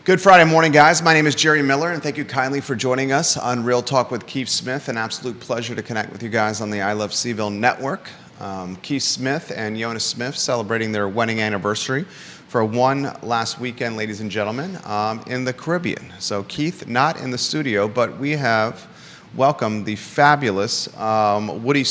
Good Friday morning, guys. My name is Jerry Miller, and thank you kindly for joining us on Real Talk with Keith Smith. An absolute pleasure to connect with you guys on the I Love CVille Network. Keith Smith and Yonna Smith celebrating their wedding anniversary for one last weekend, ladies and gentlemen, in the Caribbean. So Keith, not in the studio, but we have welcomed the fabulous Woody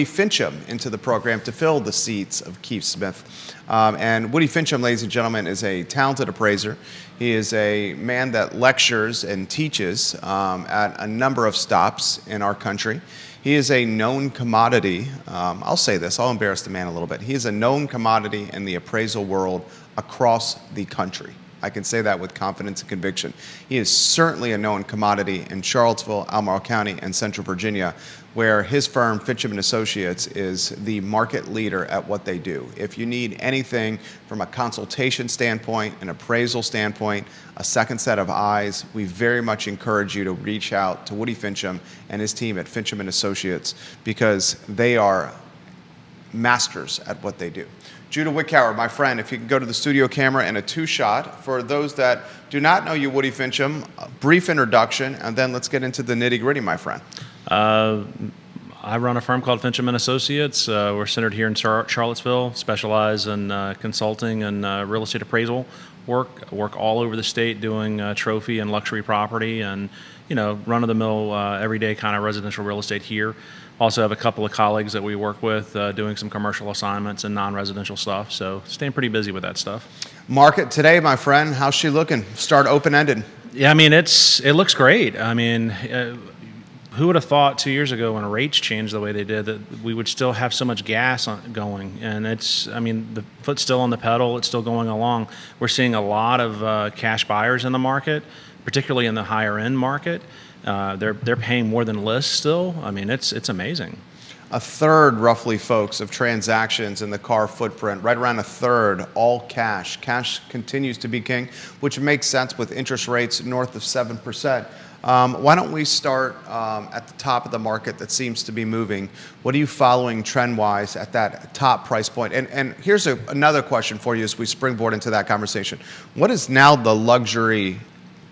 Fincham into the program to fill the seats of Keith Smith. And Woody Fincham, ladies and gentlemen, is a talented appraiser. He is a man that lectures and teaches at a number of stops in our country. He is a known commodity. I'll say this, I'll embarrass the man a little bit. He is a known commodity in the appraisal world across the country. I can say that with confidence and conviction. He is certainly a known commodity in Charlottesville, Albemarle County, and Central Virginia, where his firm, Fincham & Associates, is the market leader at what they do. If you need anything from a consultation standpoint, an appraisal standpoint, a second set of eyes, we very much encourage you to reach out to Woody Fincham and his team at Fincham & Associates, because they are masters at what they do. Judah Wickower, my friend, if you can go to the studio camera in a two-shot. For those that do not know you, Woody Fincham, a brief introduction, and then let's get into the nitty-gritty, my friend. I run a firm called Fincham & Associates. We're centered here in Charlottesville, specialize in consulting and real estate appraisal work all over the state doing trophy and luxury property and, run-of-the-mill, everyday kind of residential real estate here. Also have a couple of colleagues that we work with doing some commercial assignments and non-residential stuff, so staying pretty busy with that stuff. Market today, my friend, how's she looking? Start open-ended. Yeah, I mean, it looks great. I mean, who would have thought 2 years ago when rates changed the way they did that we would still have so much gas going? And the foot's still on the pedal. It's still going along. We're seeing a lot of cash buyers in the market, particularly in the higher end market. They're paying more than list still. I mean, it's amazing. A third, roughly, folks, of transactions in the car footprint, right around a third, all cash. Cash continues to be king, which makes sense with interest rates north of 7%. Why don't we start at the top of the market that seems to be moving? What are you following trend-wise at that top price point? And here's another question for you as we springboard into that conversation. What is now the luxury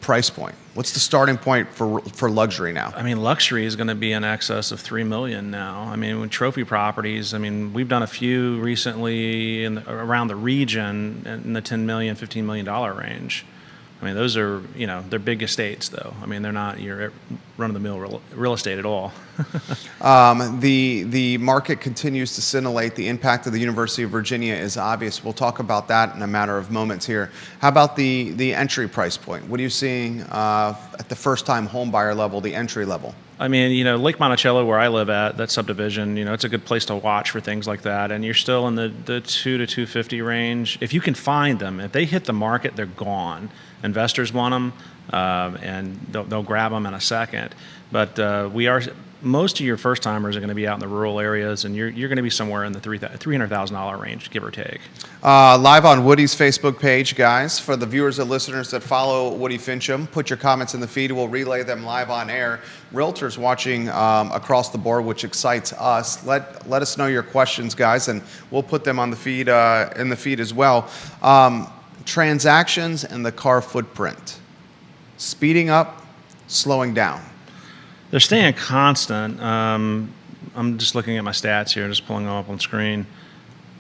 price point? What's the starting point for luxury now? I mean, luxury is going to be in excess of $3 million now. I mean, with trophy properties, we've done a few recently around the region in the $10 million, $15 million range. I mean, those are, they're big estates, though. I mean, they're not your run-of-the-mill real estate at all. The market continues to scintillate. The impact of the University of Virginia is obvious. We'll talk about that in a matter of moments here. How about the entry price point? What are you seeing at the first-time home buyer level, the entry level? I mean, Lake Monticello, where I live at, that subdivision, it's a good place to watch for things like that. And you're still in the 2 to 250 range. If you can find them, if they hit the market, they're gone. Investors want them, and they'll grab them in a second. But most of your first timers are going to be out in the rural areas, and you're going to be somewhere in the $300,000 range, give or take. Live on Woody's Facebook page, guys. For the viewers and listeners that follow Woody Fincham, put your comments in the feed. We'll relay them live on air. Realtors watching across the board, which excites us. Let us know your questions, guys, and we'll put them on the feed in the feed as well. Transactions and the car footprint, speeding up, slowing down. They're staying constant. I'm just looking at my stats here, just pulling them up on screen.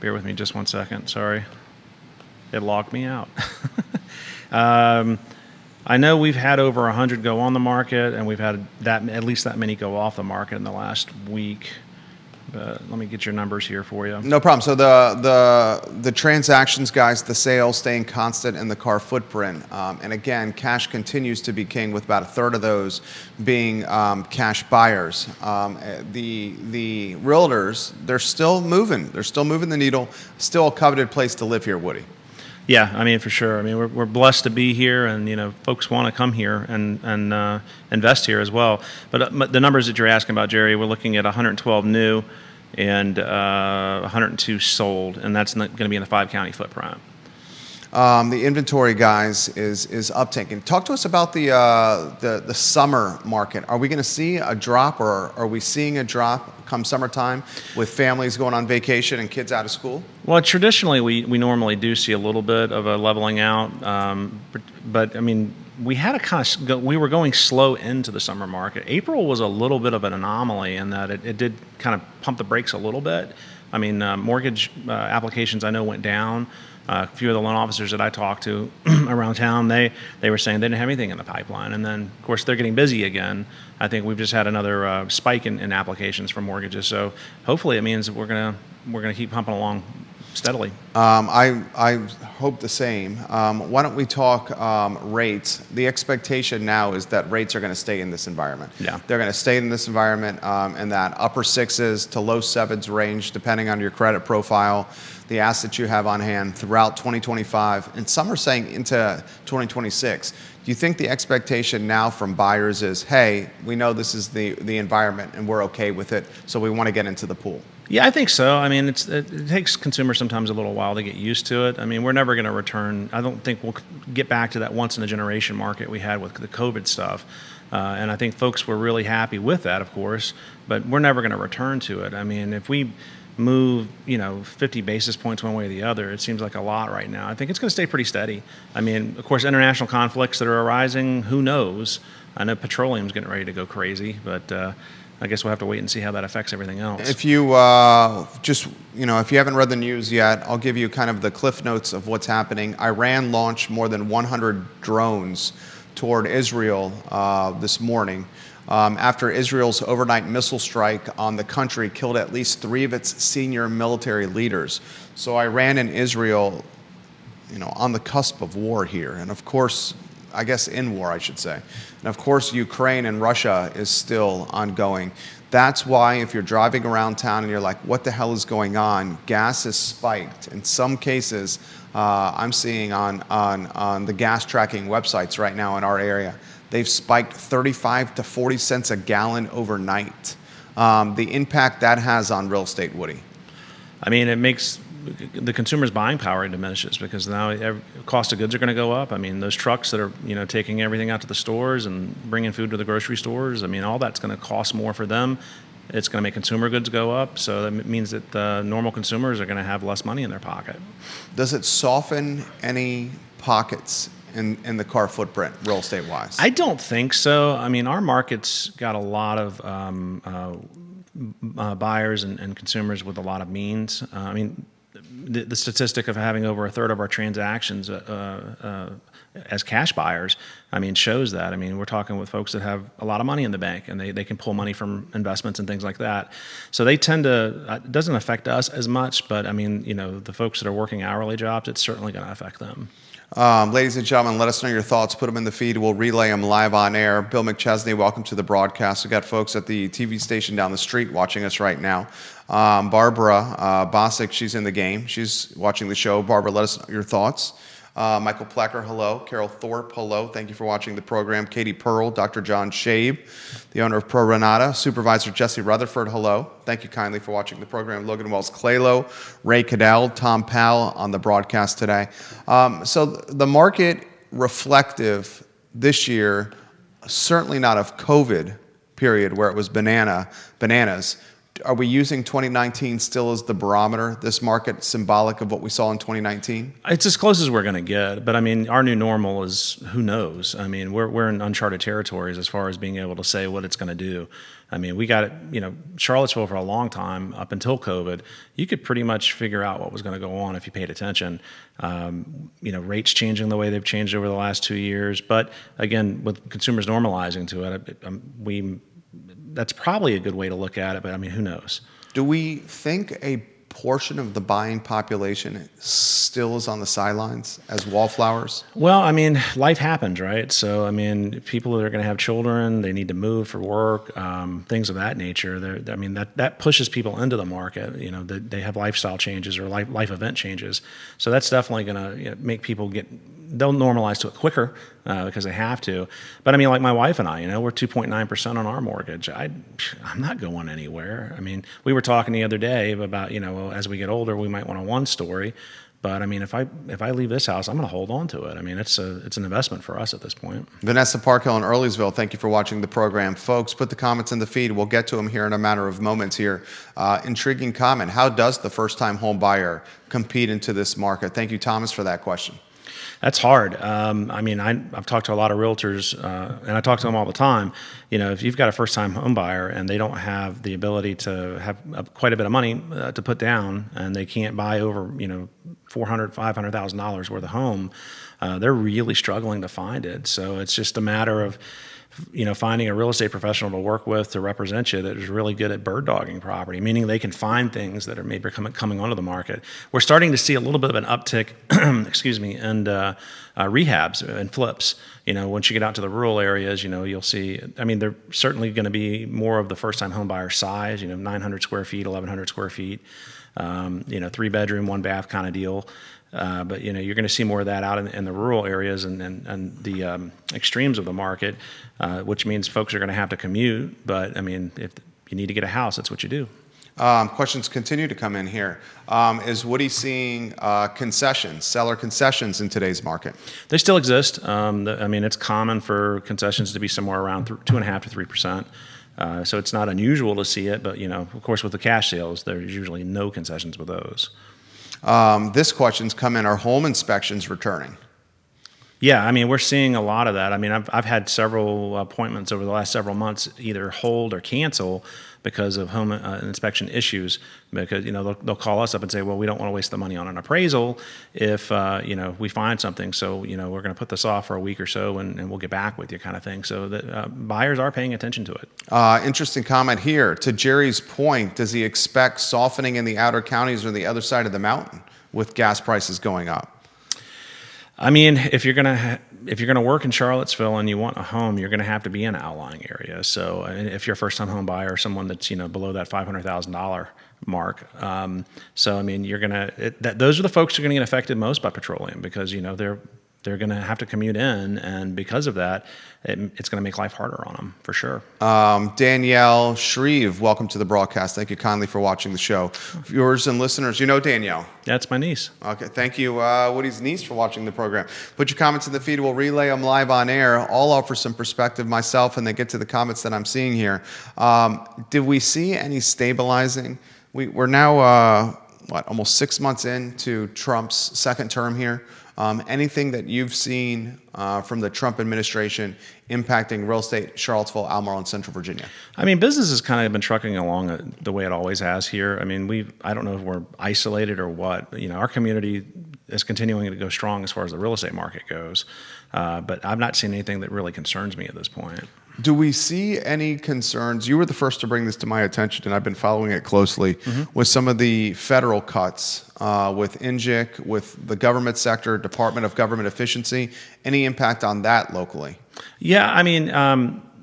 Bear with me just 1 second, sorry. It logged me out. I know we've had over 100 go on the market, and we've had at least that many go off the market in the last week. Let me get your numbers here for you. No problem. So the transactions, guys, the sales staying constant in the car footprint. And again, cash continues to be king, with about a third of those being cash buyers. The realtors, they're still moving. They're still moving the needle. Still a coveted place to live here, Woody. Yeah, for sure. We're blessed to be here, and folks want to come here and invest here as well. But the numbers that you're asking about, Jerry, we're looking at 112 new and 102 sold, and that's going to be in the 5-county footprint. The inventory, guys, is uptaking. Talk to us about the summer market. Are we going to see a drop, or are we seeing a drop come summertime with families going on vacation and kids out of school? Well, traditionally we normally do see a little bit of a leveling out, but I mean, we had we were going slow into the summer market. April was a little bit of an anomaly in that it did kind of pump the brakes a little bit. I mean, mortgage applications I know went down. A few of the loan officers that I talked to around town, they were saying they didn't have anything in the pipeline. And then, of course, they're getting busy again. I think we've just had another spike in applications for mortgages. So hopefully it means that we're gonna keep pumping along steadily. I hope the same. Why don't we talk rates? The expectation now is that rates are going to stay in this environment. Yeah. They're going to stay in this environment in that upper sixes to low sevens range, depending on your credit profile, the assets you have on hand throughout 2025, and some are saying into 2026. Do you think the expectation now from buyers is, hey, we know this is the environment and we're okay with it, so we want to get into the pool? Yeah, I think so. I mean, it takes consumers sometimes a little while to get used to it. I mean, we're never going to return. I don't think we'll get back to that once-in-a-generation market we had with the COVID stuff. And I think folks were really happy with that, of course, but we're never going to return to it. I mean, if we move, 50 basis points one way or the other, it seems like a lot right now. I think it's going to stay pretty steady. I mean, of course, international conflicts that are arising, who knows? I know petroleum's getting ready to go crazy, but I guess we'll have to wait and see how that affects everything else. If you if you haven't read the news yet, I'll give you kind of the cliff notes of what's happening. Iran launched more than 100 drones toward Israel this morning after Israel's overnight missile strike on the country killed at least 3 of its senior military leaders. So Iran and Israel, on the cusp of war here. And of course, I guess in war, I should say. And of course, Ukraine and Russia is still ongoing. That's why if you're driving around town and you're like, what the hell is going on? Gas is spiked. In some cases, I'm seeing on the gas tracking websites right now in our area, they've spiked 35 to 40 cents a gallon overnight. The impact that has on real estate, Woody. I mean, it makes the consumer's buying power diminishes because now cost of goods are going to go up. I mean, those trucks that are taking everything out to the stores and bringing food to the grocery stores, I mean, all that's going to cost more for them. It's going to make consumer goods go up, so that means that the normal consumers are going to have less money in their pocket. Does it soften any pockets in the car footprint, real estate wise? I don't think so. I mean, our market's got a lot of buyers and consumers with a lot of means. I mean, the statistic of having over a third of our transactions as cash buyers, I mean, shows that. I mean, we're talking with folks that have a lot of money in the bank and they can pull money from investments and things like that. So they tend to, it doesn't affect us as much, but I mean, the folks that are working hourly jobs, it's certainly going to affect them. Ladies and gentlemen, let us know your thoughts. Put them in the feed. We'll relay them live on air. Bill McChesney, welcome to the broadcast. We've got folks at the TV station down the street watching us right now. Barbara Bosick, she's in the game. She's watching the show. Barbara, let us know your thoughts. Michael Plecker, hello. Carol Thorpe, hello. Thank you for watching the program. Katie Pearl, Dr. John Shabe, the owner of Pro Renata. Supervisor Jesse Rutherford, hello. Thank you kindly for watching the program. Logan Wells-Clalo, Ray Cadell, Tom Powell on the broadcast today. So the market reflective this year, certainly not of COVID period where it was bananas. Are we using 2019 still as the barometer, this market symbolic of what we saw in 2019? It's as close as we're going to get. But I mean, our new normal is who knows? I mean, we're in uncharted territories as far as being able to say what it's going to do. I mean, we got it, Charlottesville for a long time up until COVID, you could pretty much figure out what was going to go on if you paid attention. Rates changing the way they've changed over the last 2 years. But again, with consumers normalizing to it, that's probably a good way to look at it, but I mean, who knows? Do we think a portion of the buying population still is on the sidelines as wallflowers? Well, I mean, life happens, right? So, I mean, people that are going to have children, they need to move for work, things of that nature. That pushes people into the market. They have lifestyle changes or life event changes. So that's definitely going to make people they'll normalize to it quicker because they have to. But I mean, like my wife and I, we're 2.9% on our mortgage. I'm not going anywhere. I mean, we were talking the other day about, as we get older, we might want a one story. But I mean, if I leave this house, I'm going to hold on to it. I mean, it's an investment for us at this point. Vanessa Parkhill in Earlysville, thank you for watching the program. Folks, put the comments in the feed. We'll get to them here in a matter of moments here. Intriguing comment. How does the first-time home buyer compete into this market? Thank you, Thomas, for that question. That's hard. I mean, I've talked to a lot of realtors, and I talk to them all the time. You know, if you've got a first-time home buyer and they don't have the ability to have quite a bit of money to put down, and they can't buy over, $400,000, $500,000 worth of home, they're really struggling to find it. So it's just a matter of, finding a real estate professional to work with to represent you that is really good at bird dogging property, meaning they can find things that are maybe coming onto the market. We're starting to see a little bit of an uptick, excuse me, in rehabs and flips. Once you get out to the rural areas, you'll see, they're certainly going to be more of the first-time home buyer size, 900 square feet, 1,100 square feet, 3-bedroom, 1-bath kind of deal. But you're going to see more of that out in the rural areas and the extremes of the market, which means folks are going to have to commute. But if you need to get a house, that's what you do. Questions continue to come in here. Is Woody seeing seller concessions in today's market? They still exist. It's common for concessions to be somewhere around 2.5% to 3%. So it's not unusual to see it, but of course, with the cash sales, there's usually no concessions with those. This question's come in: are home inspections returning? Yeah, we're seeing a lot of that. I've had several appointments over the last several months either hold or cancel because of home inspection issues. Because they'll call us up and say, well, we don't want to waste the money on an appraisal if we find something. So we're going to put this off for a week or so, and we'll get back with you, kind of thing. So the buyers are paying attention to it. Interesting comment here. To Jerry's point, does he expect softening in the outer counties or the other side of the mountain with gas prices going up? If you're gonna work in Charlottesville and you want a home, you're gonna have to be in an outlying area. So if you're a first-time home buyer, someone that's below that $500,000 mark, you're gonna those are the folks who are gonna get affected most by petroleum because they're going to have to commute in, and because of that, it's going to make life harder on them, for sure. Danielle Shreve, welcome to the broadcast. Thank you kindly for watching the show. Viewers and listeners, Danielle. That's my niece. Okay, thank you, Woody's niece, for watching the program. Put your comments in the feed. We'll relay them live on air. I'll offer some perspective myself and then get to the comments that I'm seeing here. Did we see any stabilizing? We're now, almost 6 months into Trump's second term here. Anything that you've seen from the Trump administration impacting real estate, Charlottesville, Albemarle, and Central Virginia? Business has kind of been trucking along the way it always has here. I don't know if we're isolated or what. Our community is continuing to go strong as far as the real estate market goes. But I've not seen anything that really concerns me at this point. Do we see any concerns? You were the first to bring this to my attention, and I've been following it closely with some of the federal cuts with INJIC, with the government sector, Department of Government Efficiency. Any impact on that locally? Yeah,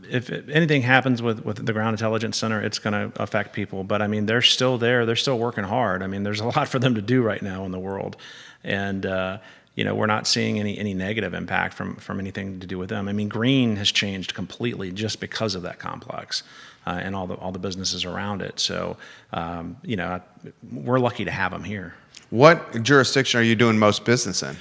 if anything happens with the Ground Intelligence Center, it's going to affect people. But they're still there. They're still working hard. There's a lot for them to do right now in the world, and we're not seeing any negative impact from anything to do with them. Green has changed completely just because of that complex and all the businesses around it. So, we're lucky to have them here. What jurisdiction are you doing most business in?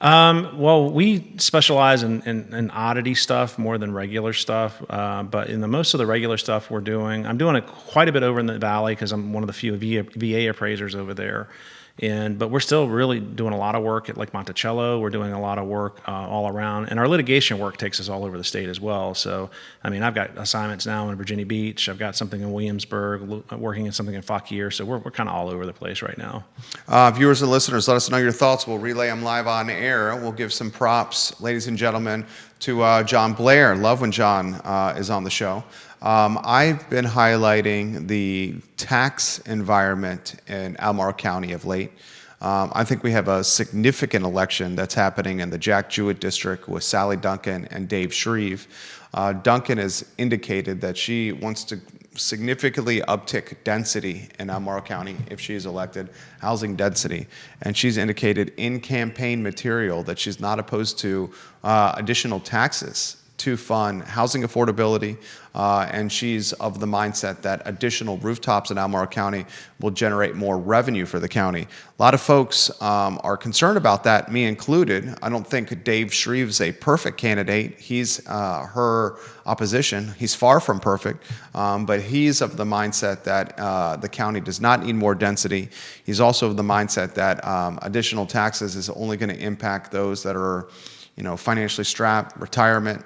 Well, we specialize in oddity stuff more than regular stuff. But in most of the regular stuff I'm doing quite a bit over in the Valley because I'm one of the few VA appraisers over there. But we're still really doing a lot of work at like Monticello. We're doing a lot of work all around, and our litigation work takes us all over the state as well. So, I've got assignments now in Virginia Beach. I've got something in Williamsburg, working in something in Fauquier. So we're kind of all over the place right now. Viewers and listeners, let us know your thoughts. We'll relay them live on air. We'll give some props, ladies and gentlemen, to John Blair. Love when John is on the show. I've been highlighting the tax environment in Albemarle County of late. I think we have a significant election that's happening in the Jack Jewett district with Sally Duncan and Dave Shreve. Duncan has indicated that she wants to significantly uptick density in Albemarle County if she is elected, housing density. And she's indicated in campaign material that she's not opposed to additional taxes to fund housing affordability, and she's of the mindset that additional rooftops in Albemarle County will generate more revenue for the county. A lot of folks are concerned about that, me included. I don't think Dave Shreve's a perfect candidate. He's her opposition. He's far from perfect, but he's of the mindset that the county does not need more density. He's also of the mindset that additional taxes is only going to impact those that are financially strapped, retirement,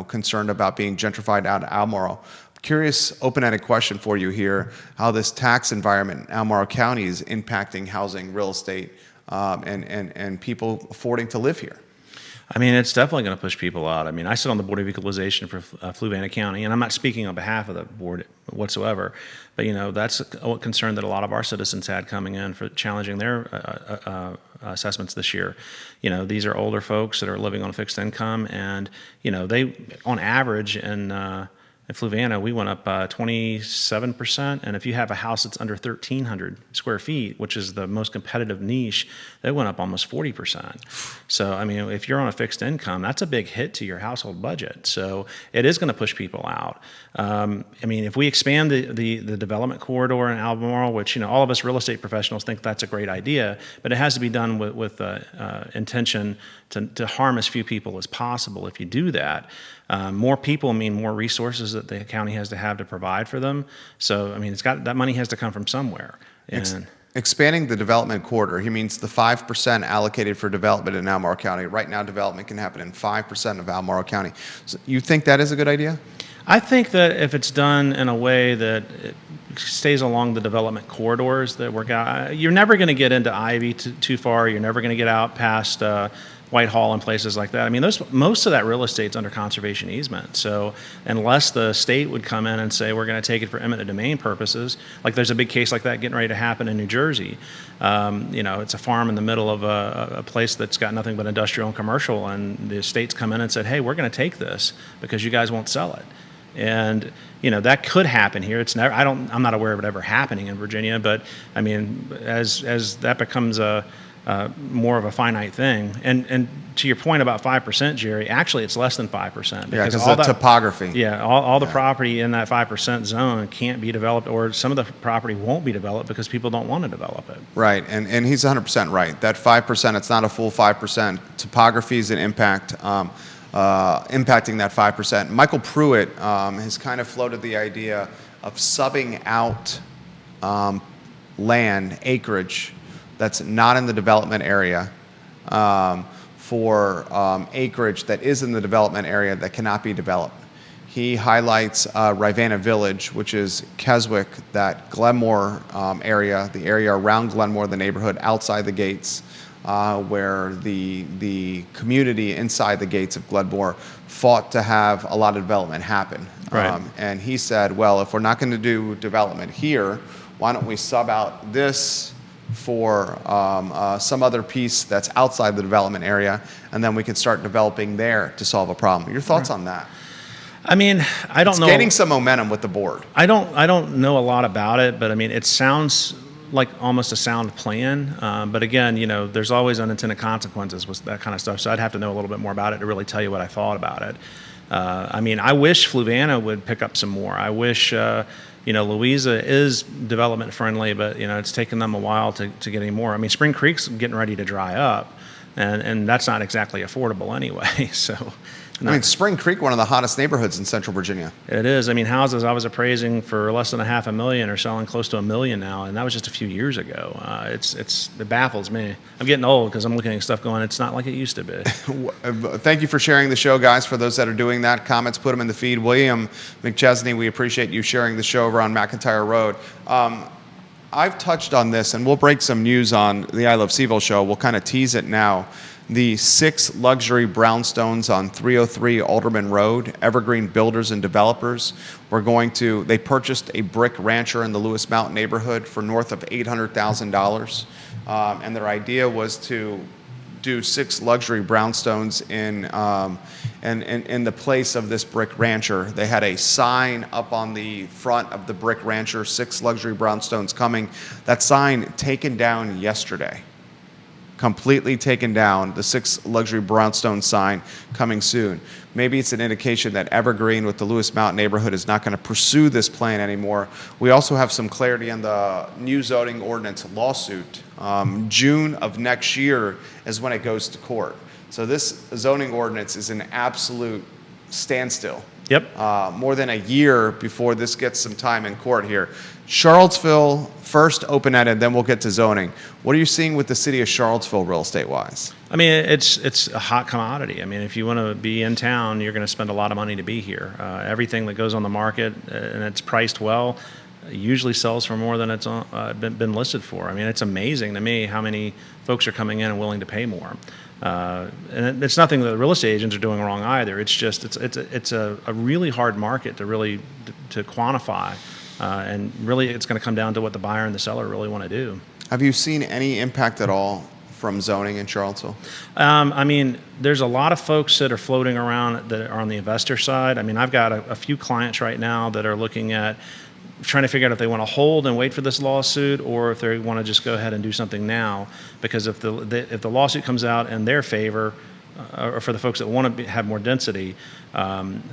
concerned about being gentrified out of Albemarle. Curious, open-ended question for you here, how this tax environment in Albemarle County is impacting housing, real estate, and people affording to live here. I mean, it's definitely going to push people out. I mean, I sit on the Board of Equalization for Fluvanna County, and I'm not speaking on behalf of the board whatsoever, but, that's a concern that a lot of our citizens had coming in for challenging their assessments this year. These are older folks that are living on a fixed income, and, they, on average, in Fluvanna, we went up 27%, and if you have a house that's under 1,300 square feet, which is the most competitive niche, they went up almost 40%. So, I mean, if you're on a fixed income, that's a big hit to your household budget. So it is going to push people out. I mean, if we expand the development corridor in Albemarle, which, all of us real estate professionals think that's a great idea, but it has to be done with intention to harm as few people as possible. If you do that, more people mean more resources that the county has to have to provide for them. So, I mean, that money has to come from somewhere. And expanding the development corridor, he means the 5% allocated for development in Albemarle County. Right now, development can happen in 5% of Albemarle County. So you think that is a good idea? I think that if it's done in a way that it stays along the development corridors that you're never going to get into Ivy too far. You're never going to get out past Whitehall and places like that. I mean, most of that real estate's under conservation easement. So unless the state would come in and say, we're going to take it for eminent domain purposes, like there's a big case like that getting ready to happen in New Jersey. It's a farm in the middle of a place that's got nothing but industrial and commercial, and the state's come in and said, hey, we're going to take this because you guys won't sell it. And that could happen here. I'm not aware of it ever happening in Virginia, but I mean, as that becomes more of a finite thing, and to your point about 5%, Jerry, actually it's less than 5%. Because of the topography. Yeah, all the property in that 5% zone can't be developed, or some of the property won't be developed because people don't want to develop it. Right, and he's 100% right. That 5%, it's not a full 5%. Topography is an impact. Impacting that 5%. Michael Pruitt has kind of floated the idea of subbing out land, acreage, that's not in the development area for acreage that is in the development area that cannot be developed. He highlights Rivanna Village, which is Keswick, that Glenmore area, the area around Glenmore, the neighborhood outside the gates, where the community inside the gates of Glenmore fought to have a lot of development happen. Right. And he said, well, if we're not going to do development here, why don't we sub out this for some other piece that's outside the development area, and then we can start developing there to solve a problem. Your thoughts on that? I mean, I don't know. It's gaining some momentum with the board. I don't know a lot about it, but I mean, it sounds like almost a sound plan. But again, there's always unintended consequences with that kind of stuff. So I'd have to know a little bit more about it to really tell you what I thought about it. I mean, I wish Fluvanna would pick up some more. I wish, Louisa is development friendly, but, it's taken them a while to get any more. I mean, Spring Creek's getting ready to dry up, and that's not exactly affordable anyway. So, I mean, Spring Creek, one of the hottest neighborhoods in Central Virginia. It is. I mean, houses I was appraising for less than $500,000 are selling close to $1 million now, and that was just a few years ago. It baffles me. I'm getting old because I'm looking at stuff going, it's not like it used to be. Thank you for sharing the show, guys. For those that are doing that, comments, put them in the feed. William McChesney, we appreciate you sharing the show over on McIntyre Road. I've touched on this, and we'll break some news on the I Love CVille show. We'll kind of tease it now. The 6 luxury brownstones on 303 Alderman Road, Evergreen Builders and Developers, they purchased a brick rancher in the Lewis Mountain neighborhood for north of $800,000. And their idea was to do 6 luxury brownstones in the place of this brick rancher. They had a sign up on the front of the brick rancher, 6 luxury brownstones coming. That sign taken down yesterday. completely taken down, the 6 luxury brownstone sign coming soon. Maybe it's an indication that Evergreen with the Lewis Mountain neighborhood is not going to pursue this plan anymore. We also have some clarity on the new zoning ordinance lawsuit. June of next year is when it goes to court. So this zoning ordinance is an absolute standstill. Yep. More than a year before this gets some time in court here. Charlottesville, first open-ended, then we'll get to zoning. What are you seeing with the city of Charlottesville real estate-wise? I mean, it's a hot commodity. I mean, if you want to be in town, you're going to spend a lot of money to be here. Everything that goes on the market and it's priced well usually sells for more than it's been listed for. I mean, it's amazing to me how many folks are coming in and willing to pay more. And it's nothing that the real estate agents are doing wrong either. It's just it's a really hard market to really to quantify, and really it's going to come down to what the buyer and the seller really want to do. Have you seen any impact at all from zoning in Charlottesville? I mean, there's a lot of folks that are floating around that are on the investor side. I mean, I've got a few clients right now that are looking at trying to figure out if they want to hold and wait for this lawsuit or if they want to just go ahead and do something now. Because if the lawsuit comes out in their favor, or for the folks that want to have more density,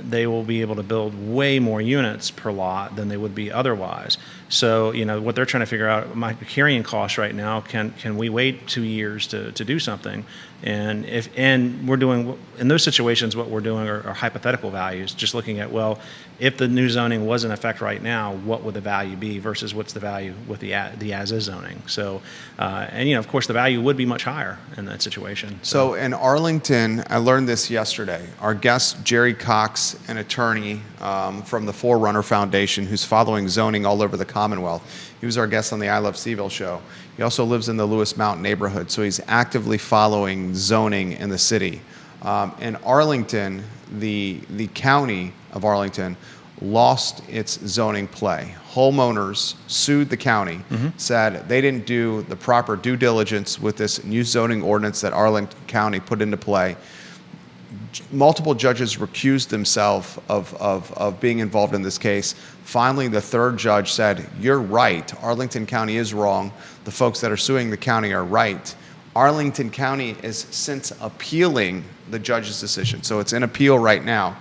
they will be able to build way more units per lot than they would be otherwise. So, what they're trying to figure out, my carrying costs right now, can we wait 2 years to do something? And we're doing, in those situations, what we're doing are hypothetical values, just looking at, well, if the new zoning was in effect right now, what would the value be versus what's the value with the as-is zoning? So, of course, the value would be much higher in that situation. So in Arlington, I learned this yesterday. Our guest, Jerry Cox, an attorney from the Forerunner Foundation who's following zoning all over the Commonwealth. He was our guest on the I Love CVille show. He also lives in the Lewis Mountain neighborhood, so he's actively following zoning in the city. In Arlington, the county of Arlington lost its zoning play. Homeowners sued the county, said they didn't do the proper due diligence with this new zoning ordinance that Arlington County put into play. Multiple judges recused themselves of being involved in this case. Finally, the third judge said, "You're right. Arlington County is wrong. The folks that are suing the county are right." Arlington County is since appealing the judge's decision. So it's in appeal right now.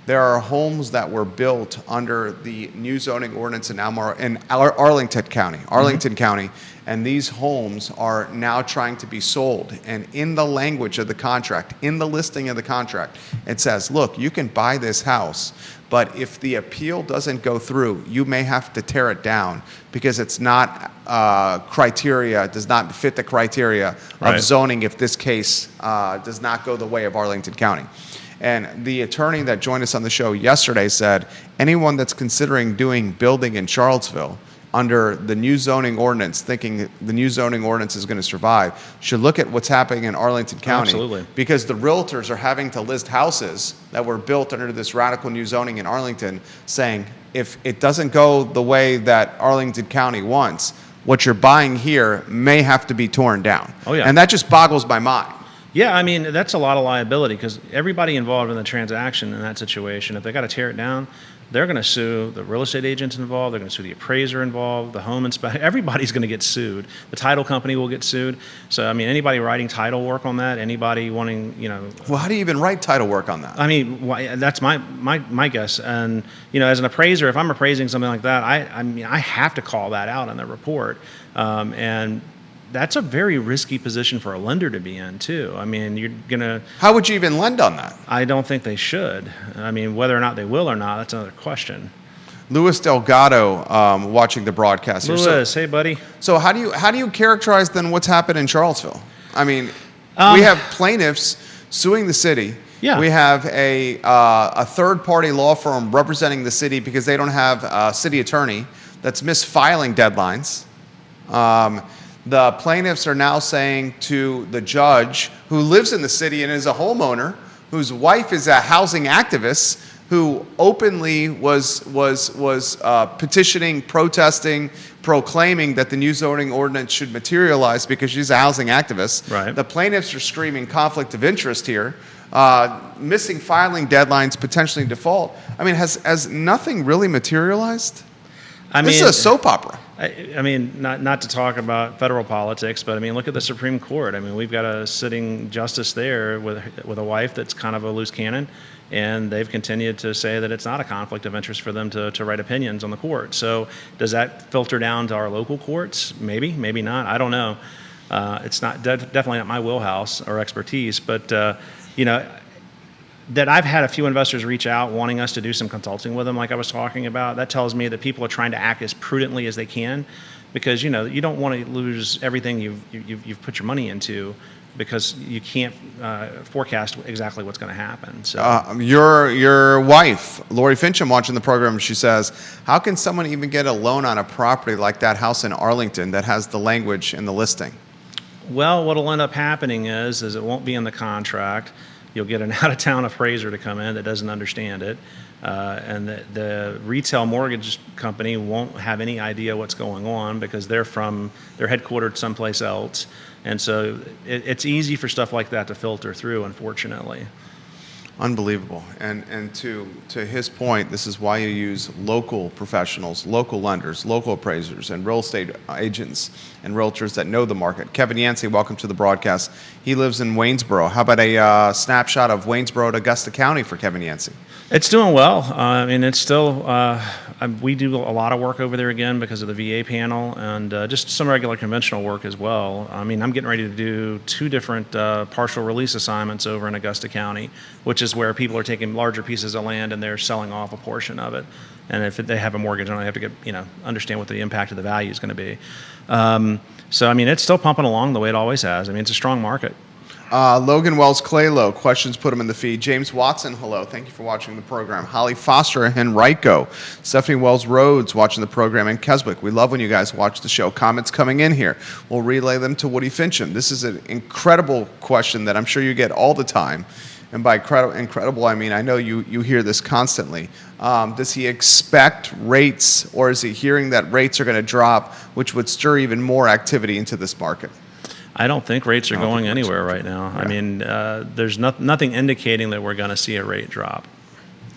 There are homes that were built under the new zoning ordinance in Arlington County, and these homes are now trying to be sold. And in the language of the contract, in the listing of the contract, it says, look, you can buy this house, but if the appeal doesn't go through, you may have to tear it down because it's not does not fit the criteria of zoning if this case does not go the way of Arlington County. And the attorney that joined us on the show yesterday said, anyone that's considering doing building in Charlottesville under the new zoning ordinance, thinking the new zoning ordinance is going to survive, should look at what's happening in Arlington County. Absolutely. Because the realtors are having to list houses that were built under this radical new zoning in Arlington, saying, if it doesn't go the way that Arlington County wants, what you're buying here may have to be torn down. Oh, yeah. And that just boggles my mind. Yeah, I mean, that's a lot of liability because everybody involved in the transaction in that situation, if they got to tear it down, they're going to sue the real estate agents involved, they're going to sue the appraiser involved, the home inspector, everybody's going to get sued. The title company will get sued. So, I mean, anybody writing title work on that, anybody wanting, Well, how do you even write title work on that? I mean, that's my guess. And, as an appraiser, if I'm appraising something like that, I have to call that out in the report. And that's a very risky position for a lender to be in, too. I mean, you're going to... How would you even lend on that? I don't think they should. I mean, whether or not they will or not, that's another question. Louis Delgado watching the broadcast here. Louis, hey, buddy. So how do you characterize then what's happened in Charlottesville? I mean, we have plaintiffs suing the city. Yeah. We have a third-party law firm representing the city because they don't have a city attorney that's misfiling deadlines. The plaintiffs are now saying to the judge who lives in the city and is a homeowner, whose wife is a housing activist, who openly was petitioning, protesting, proclaiming that the new zoning ordinance should materialize because she's a housing activist. Right. The plaintiffs are screaming conflict of interest here, missing filing deadlines, potentially default. I mean, has nothing really materialized? This is a soap opera. I mean, not to talk about federal politics, but I mean, look at the Supreme Court. I mean, we've got a sitting justice there with a wife that's kind of a loose cannon, and they've continued to say that it's not a conflict of interest for them to write opinions on the court. So does that filter down to our local courts? Maybe, maybe not. I don't know. It's not definitely not my wheelhouse or expertise, but you know. That I've had a few investors reach out wanting us to do some consulting with them, like I was talking about. That tells me that people are trying to act as prudently as they can, because you don't want to lose everything you've put your money into, because you can't forecast exactly what's going to happen. So your wife, Lori Fincham, watching the program, she says, "How can someone even get a loan on a property like that house in Arlington that has the language in the listing?" Well, what'll end up happening is it won't be in the contract. You'll get an out-of-town appraiser to come in that doesn't understand it, and the retail mortgage company won't have any idea what's going on, because they're headquartered someplace else, and so it's easy for stuff like that to filter through, unfortunately. Unbelievable. And to his point, this is why you use local professionals, local lenders, local appraisers, and real estate agents and realtors that know the market. Kevin Yancey, welcome to the broadcast. He lives in Waynesboro. How about a snapshot of Waynesboro to Augusta County for Kevin Yancey? It's doing well. I mean, it's still, we do a lot of work over there again because of the VA panel, and just some regular conventional work as well. I mean, I'm getting ready to do 2 different partial release assignments over in Augusta County, which is where people are taking larger pieces of land and they're selling off a portion of it. And if they have a mortgage on it, they have to understand what the impact of the value is going to be. So, I mean, it's still pumping along the way it always has. I mean, it's a strong market. Logan Wells Claylow, questions, put them in the feed. James Watson, hello. Thank you for watching the program. Holly Foster and Henrico. Stephanie Wells Rhodes watching the program. And Keswick, we love when you guys watch the show. Comments coming in here. We'll relay them to Woody Fincham. This is an incredible question that I'm sure you get all the time. And by incredible, I mean, I know you hear this constantly. Does he expect rates, or is he hearing that rates are going to drop, which would stir even more activity into this market? I don't think rates are going anywhere right now. Yeah. I mean, there's nothing indicating that we're going to see a rate drop.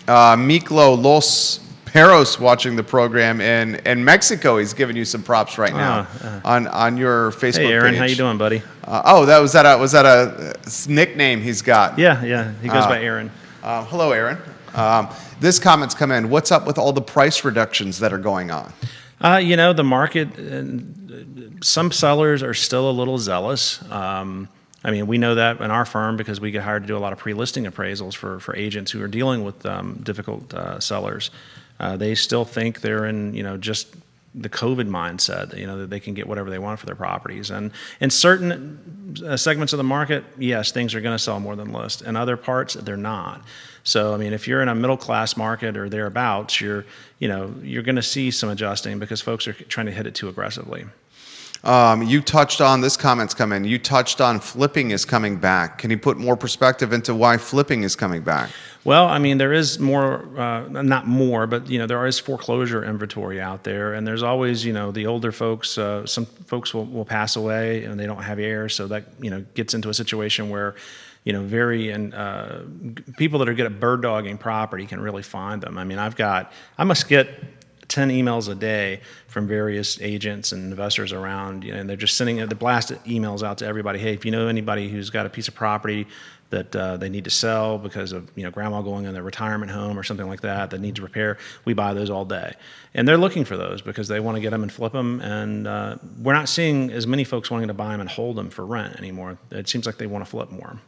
Miklo Los Peros watching the program in Mexico. He's giving you some props right now on your Facebook page. Hey, Aaron, how you doing, buddy? Was that a nickname he's got? Yeah, he goes by Aaron. Hello, Aaron. This comment's come in. What's up with all the price reductions that are going on? The market, some sellers are still a little zealous. I mean, we know that in our firm because we get hired to do a lot of pre-listing appraisals for agents who are dealing with difficult sellers. They still think they're in, just the COVID mindset, that they can get whatever they want for their properties. And in certain segments of the market, yes, things are going to sell more than list. In other parts, they're not. So, I mean, if you're in a middle-class market or thereabouts, you're going to see some adjusting because folks are trying to hit it too aggressively. You touched on, this comment's come in, you touched on flipping is coming back. Can you put more perspective into why flipping is coming back? Well, I mean, there is more, not more, but, there is foreclosure inventory out there. And there's always, the older folks, some folks will pass away and they don't have heirs. So that, gets into a situation where, people that are good at bird dogging property can really find them. I mean, I must get 10 emails a day from various agents and investors around, and they're just sending the blasted emails out to everybody. Hey, if you know anybody who's got a piece of property that they need to sell because of grandma going in their retirement home or something like that needs repair, we buy those all day. And they're looking for those because they want to get them and flip them. And we're not seeing as many folks wanting to buy them and hold them for rent anymore. It seems like they want to flip more.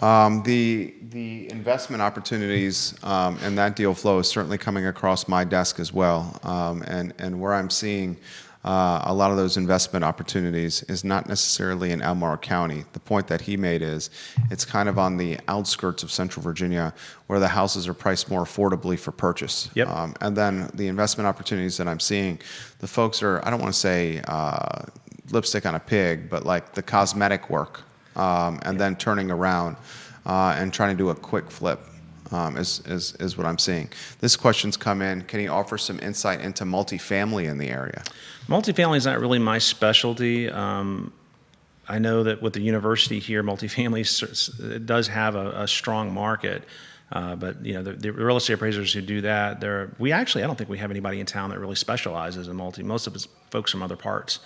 The investment opportunities and that deal flow is certainly coming across my desk as well. And where I'm seeing a lot of those investment opportunities is not necessarily in Elmore County. The point that he made is it's kind of on the outskirts of Central Virginia where the houses are priced more affordably for purchase. Yep. And then the investment opportunities that I'm seeing, the folks are, I don't want to say lipstick on a pig, but like the cosmetic work. And then turning around and trying to do a quick flip is what I'm seeing. This question's come in. Can you offer some insight into multifamily in the area? Multifamily is not really my specialty. I know that with the university here, multifamily it does have a strong market. But the real estate appraisers who do that, I don't think we have anybody in town that really specializes in multi. Most of it's folks from other parts.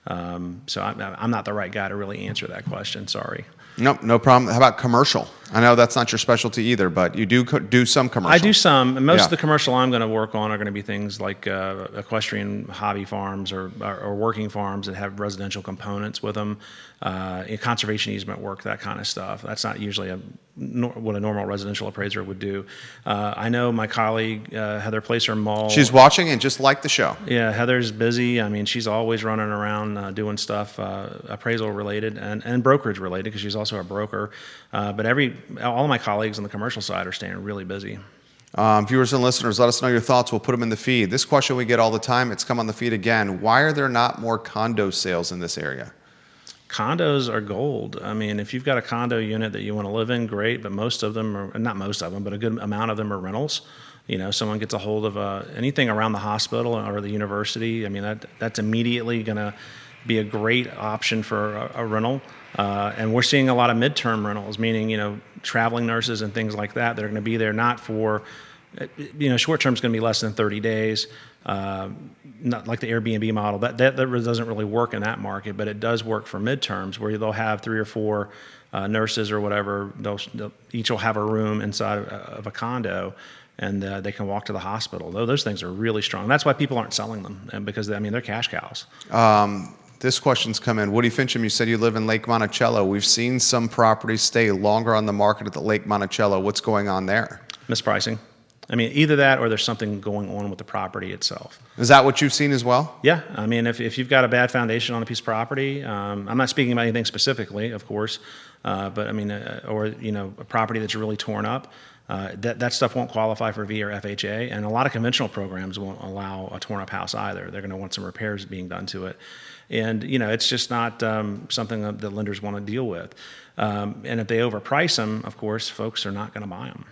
So I'm not the right guy to really answer that question. Sorry. Nope, no problem. How about commercial? I know that's not your specialty either, but you do some commercial. I do some. Most of the commercial I'm going to work on are going to be things like equestrian hobby farms or working farms that have residential components with them, conservation easement work, that kind of stuff. That's not usually what a normal residential appraiser would do. I know my colleague, Heather Placer-Mull. She's watching and just like the show. Yeah, Heather's busy. I mean, she's always running around doing stuff appraisal related and brokerage related because she's also a broker. But all of my colleagues on the commercial side are staying really busy. Viewers and listeners, let us know your thoughts. We'll put them in the feed. This question we get all the time. It's come on the feed again. Why are there not more condo sales in this area? Condos are gold. I mean, if you've got a condo unit that you want to live in, great, but most of them are, not most of them, but a good amount of them are rentals. Someone gets a hold of anything around the hospital or the university. I mean, that's immediately going to be a great option for a rental. And we're seeing a lot of midterm rentals, meaning, traveling nurses and things like that. They're going to be there not for, short term is going to be less than 30 days. Not like the Airbnb model. That doesn't really work in that market, but it does work for midterms where they'll have 3 or 4 nurses or whatever. They'll each will have a room inside of a condo, and they can walk to the hospital. Those things are really strong. That's why people aren't selling them, and because they're cash cows. This question's come in. Woody Fincham, you said you live in Lake Monticello. We've seen some properties stay longer on the market at the Lake Monticello. What's going on there? Mispricing. I mean, either that or there's something going on with the property itself. Is that what you've seen as well? Yeah. I mean, if you've got a bad foundation on a piece of property, I'm not speaking about anything specifically, of course, but I mean, a property that's really torn up, that stuff won't qualify for V or FHA, and a lot of conventional programs won't allow a torn up house either. They're going to want some repairs being done to it. And, it's just not something that lenders want to deal with. And if they overprice them, of course, folks are not going to buy them.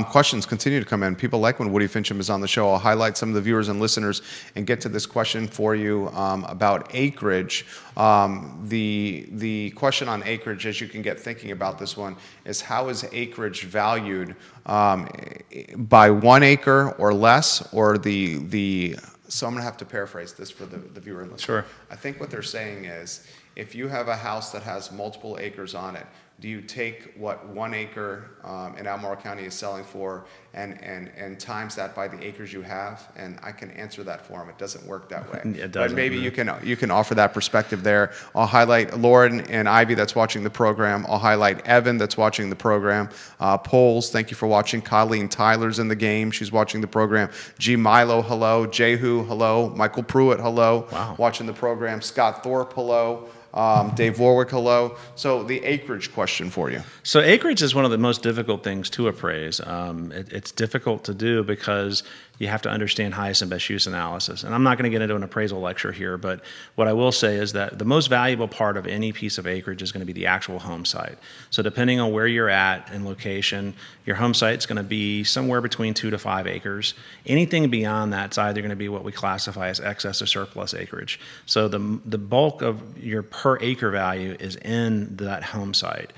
Questions continue to come in. People like when Woody Fincham is on the show. I'll highlight some of the viewers and listeners and get to this question for you about acreage. The question on acreage, as you can get thinking about this one, is how is acreage valued by 1 acre or less, or the so I'm going to have to paraphrase this for the viewer and listener. Sure. I think what they're saying is if you have a house that has multiple acres on it, do you take what 1 acre in Albemarle County is selling for and times that by the acres you have? And I can answer that for them. It doesn't work that way. It doesn't. But maybe you can offer that perspective there. I'll highlight Lauren and Ivy that's watching the program. I'll highlight Evan that's watching the program. Poles, thank you for watching. Colleen Tyler's in the game. She's watching the program. G. Milo, hello. Jehu, hello. Michael Pruitt, hello. Wow. Watching the program. Scott Thorpe, hello. Dave Warwick, hello. So the acreage question for you. So acreage is one of the most difficult things to appraise. It's difficult to do because you have to understand highest and best use analysis. And I'm not going to get into an appraisal lecture here, but what I will say is that the most valuable part of any piece of acreage is going to be the actual home site. So depending on where you're at and location, your home site's going to be somewhere between 2 to 5 acres. Anything beyond that's either going to be what we classify as excess or surplus acreage. So the bulk of your per acre value is in that home site.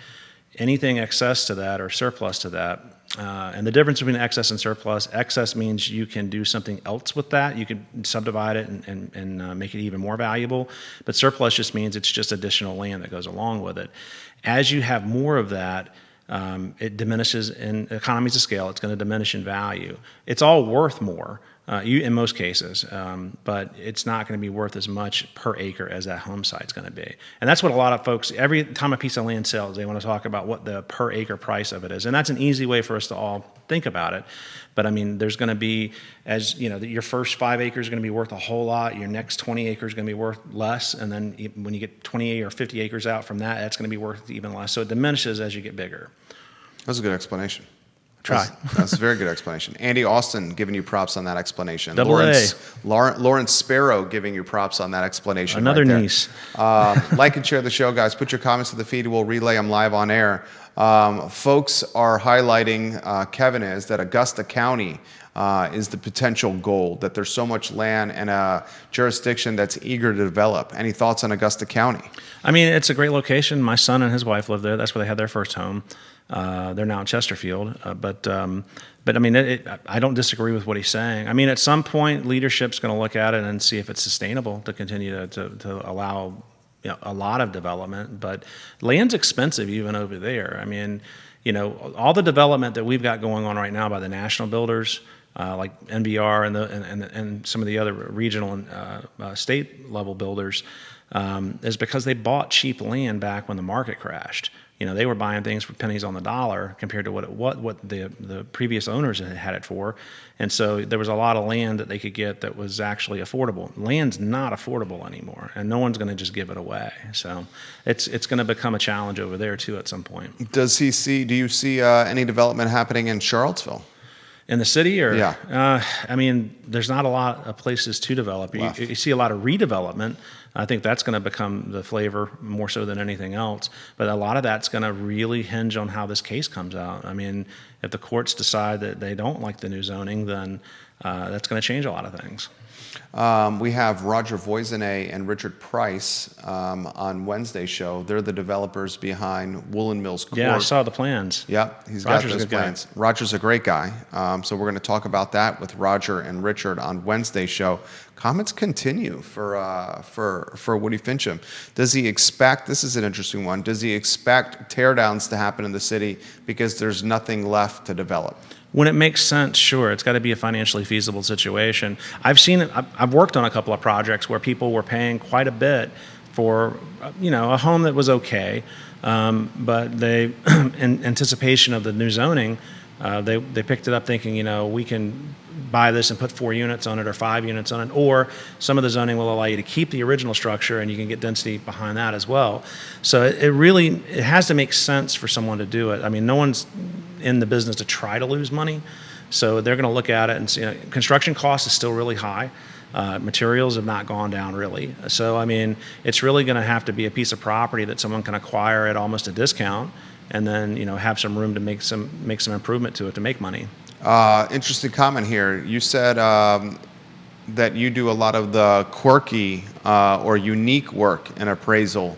Anything excess to that or surplus to that, and the difference between excess and surplus, excess means you can do something else with that. You could subdivide it and make it even more valuable. But surplus just means it's just additional land that goes along with it. As you have more of that, it diminishes in economies of scale. It's going to diminish in value. It's all worth more. In most cases, but it's not going to be worth as much per acre as that home site's going to be. And that's what a lot of folks, every time a piece of land sells, they want to talk about what the per acre price of it is. And that's an easy way for us to all think about it. But I mean, there's going to be, your first 5 acres is going to be worth a whole lot. Your next 20 acres is going to be worth less. And then when you get 20 or 50 acres out from that, that's going to be worth even less. So it diminishes as you get bigger. That's a good explanation. Try. That's a very good explanation. Andy Austin giving you props on that explanation. Double Lawrence Sparrow giving you props on that explanation. Another right there. niece. Like and share the show, guys. Put your comments to the feed. We'll relay them live on air. Folks are highlighting, Kevin is, that Augusta County is the potential goal, that there's so much land and a jurisdiction that's eager to develop. Any thoughts on Augusta County? I mean, it's a great location. My son and his wife live there. That's where they had their first home. They're now in Chesterfield. But I mean, I don't disagree with what he's saying. I mean, at some point, leadership's going to look at it and see if it's sustainable to continue to allow a lot of development. But land's expensive even over there. I mean, all the development that we've got going on right now by the national builders, like NBR and some of the other regional and state level builders, is because they bought cheap land back when the market crashed. They were buying things for pennies on the dollar compared to what the previous owners had it for. And so there was a lot of land that they could get that was actually affordable. Land's not affordable anymore, and no one's going to just give it away. So it's going to become a challenge over there too at some point. Do you see any development happening in Charlottesville? In the city, or yeah, I mean, there's not a lot of places to develop. You see a lot of redevelopment. I think that's going to become the flavor more so than anything else. But a lot of that's going to really hinge on how this case comes out. I mean, if the courts decide that they don't like the new zoning, then that's going to change a lot of things. We have Roger Voisinay and Richard Price on Wednesday's show. They're the developers behind Woolen Mills Court. Yeah, I saw the plans. Yep, he's Roger's got those plans. Roger's a great guy. So we're going to talk about that with Roger and Richard on Wednesday's show. Comments continue for Woody Fincham. Does he expect, this is an interesting one, does he expect teardowns to happen in the city because there's nothing left to develop? When it makes sense, sure. It's got to be a financially feasible situation. I've seen it. I've worked on a couple of projects where people were paying quite a bit for, a home that was okay, but they, in anticipation of the new zoning, they picked it up thinking, we can buy this and put 4 units on it or 5 units on it, or some of the zoning will allow you to keep the original structure and you can get density behind that as well. So it has to make sense for someone to do it. I mean, no one's in the business to try to lose money, so they're going to look at it and see. Construction cost is still really high. Materials have not gone down really. So I mean, it's really going to have to be a piece of property that someone can acquire at almost a discount, and then have some room to make some improvement to it to make money. Interesting comment here. You said that you do a lot of the quirky or unique work in appraisal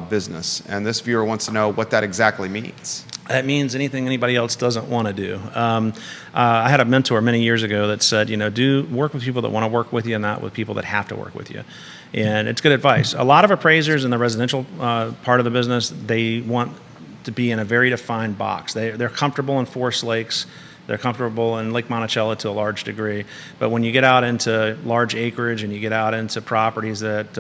business, and this viewer wants to know what that exactly means. That means anything anybody else doesn't want to do. I had a mentor many years ago that said, do work with people that want to work with you and not with people that have to work with you. And it's good advice. A lot of appraisers in the residential part of the business, they want to be in a very defined box. They're comfortable in Forest Lakes. They're comfortable in Lake Monticello to a large degree. But when you get out into large acreage and you get out into properties that